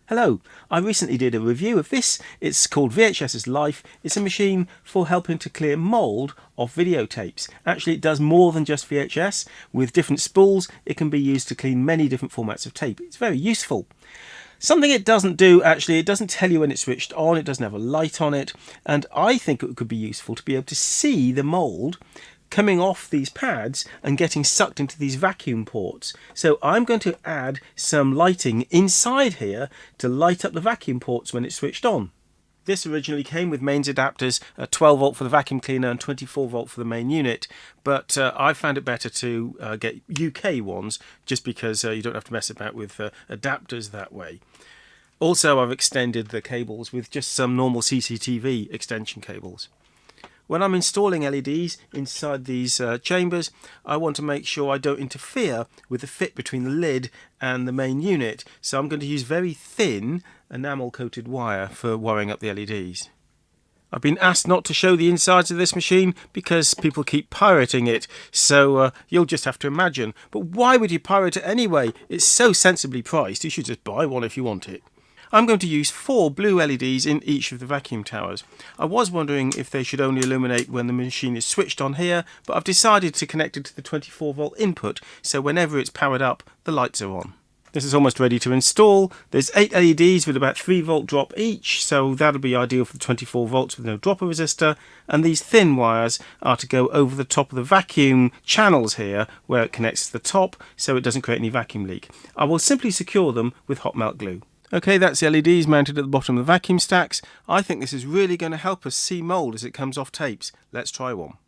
Hello, I recently did a review of this. It's called VHS's Life. It's a machine for helping to clear mould off videotapes. Actually, it does more than just VHS. With different spools, it can be used to clean many different formats of tape. It's very useful. Something it doesn't do, actually, it doesn't tell you when it's switched on, it doesn't have a light on it, and I think it could be useful to be able to see the mould coming off these pads and getting sucked into these vacuum ports. So I'm going to add some lighting inside here to light up the vacuum ports when it's switched on. This originally came with mains adapters, 12 volt for the vacuum cleaner and 24 volt for the main unit, but I found it better to get UK ones just because you don't have to mess about with adapters that way. Also, I've extended the cables with just some normal CCTV extension cables. When I'm installing LEDs inside these chambers, I want to make sure I don't interfere with the fit between the lid and the main unit, so I'm going to use very thin enamel coated wire for wiring up the LEDs. I've been asked not to show the insides of this machine because people keep pirating it, so you'll just have to imagine. But why would you pirate it anyway? It's so sensibly priced, you should just buy one if you want it. I'm going to use 4 blue LEDs in each of the vacuum towers. I was wondering if they should only illuminate when the machine is switched on here, but I've decided to connect it to the 24 volt input, so whenever it's powered up, the lights are on. This is almost ready to install. There's 8 LEDs with about 3 volt drop each, so that'll be ideal for the 24 volts with no dropper resistor, and these thin wires are to go over the top of the vacuum channels here where it connects to the top so it doesn't create any vacuum leak. I will simply secure them with hot melt glue. Okay, that's the LEDs mounted at the bottom of the vacuum stacks. I think this is really going to help us see mould as it comes off tapes. Let's try one.